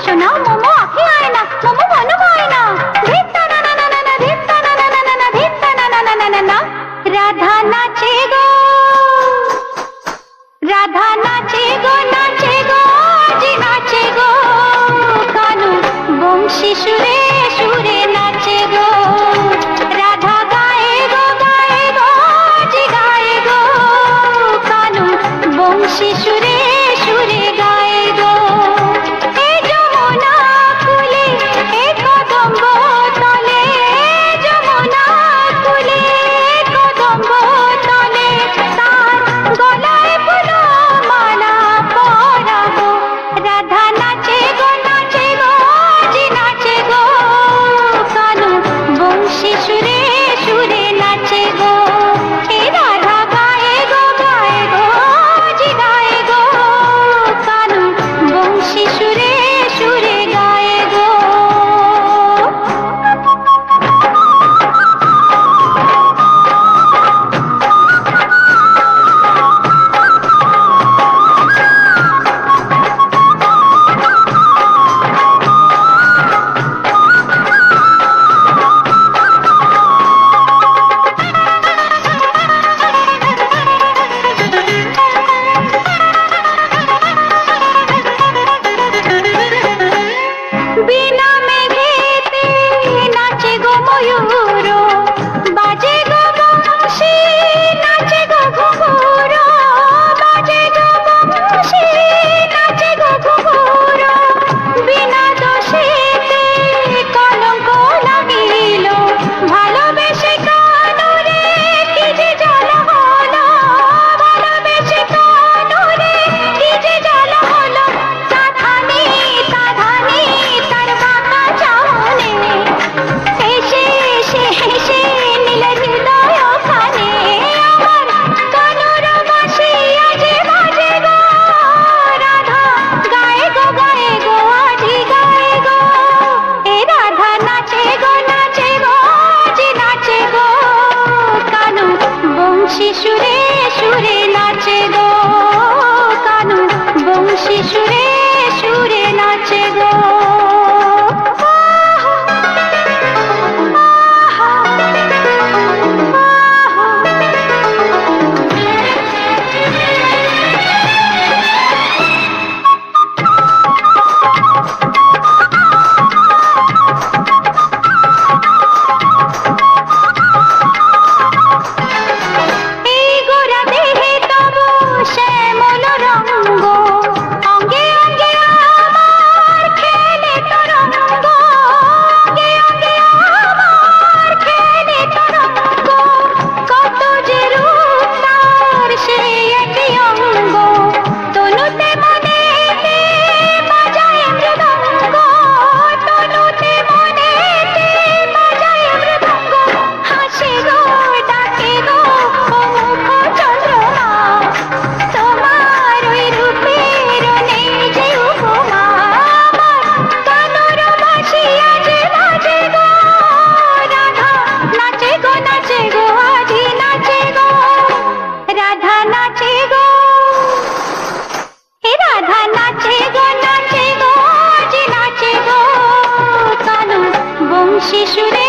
সোনা মোমো আঁখি আয় না, মোমো মন হয় না। ধিত্তা না না না না না, ধিত্তা না না না না না, ধিত্তা না না না না না না। রাধা নাচে গো, রাধা নাচে গো, নাচে গো, আজি নাচে গো। কানু বংশী সুরে সুরে নাচে গো। রাধা গায়ে গো, গায়ে গো, আজি গায়ে গো। কানু বংশী সুরে সুরে গায়ে গো। এ যমুনা কুলে, এ কদম্ব তলে, যমুনা কুলে, কদম্ব তলে। তার গলায় ফুলো মালা পরাবো। রাধা নাচে গো, নাচে গো, আজি নাচে গো। কানু বংশী সুরে সুরে নাচে গো। এ রাধা গায়ে গো, গায়ে গো, আজি গায়ে গো। কানু বংশী সুরে সুরে গায়ে গো। বিনা মেঘেতে নাচে গো ময়ূর, বাজে গো বংশী, নাচে গো ঘুঘুর, বাজে গো বংশী, নাচে গো ঘুঘুর। বিনা দোষেতে কলঙ্ক লাগিল, ভালোবেসে কানুরে কি যে জ্বালা হলো। ভালোবেসে কানুরে কি যে জ্বালা হলো। সাধানি সাধানি তার বাঁকা চাহনি, হেসে হেসে হেসে নিল হৃদয় খানে। আমার কানুর বাঁশি আজে বাজে গো। রাধা গায়ে গো, গায়ে গো, আজি গায়ে গো। এ রাধা নাচে গো, নাচে গো, আজি নাচে গো। কানু বংশী সুরে সুরে নাচে গো। কানু বংশী সুরে সুরে নাচে গো। এই গোরা দেহে তব শ্যামল রঙ্গ, অঙ্গে অঙ্গে আমার খেলে তরঙ্গ। অঙ্গে অঙ্গে আমার খেলে তরঙ্গ। কত যে রূপ তার সে একই অঙ্গ। তনুতে মনেতে বাজায় মৃদঙ্গ। তনুতে মনেতে বাজায় মৃদঙ্গ। হাসে গো, ডাকে গো, ও মুখ চন্দ্রমা। তোমার ওই রূপের নেই যে উপমা। আমার কানুর বাঁশি আজে বাজে গো। রাধা নাচে গো, নাচে গো, আজি নাচে গো। রাধা নাচে গো, হে রাধা নাচে গো, নাচে গো, আজি নাচে গো। কানু বংশী সুরে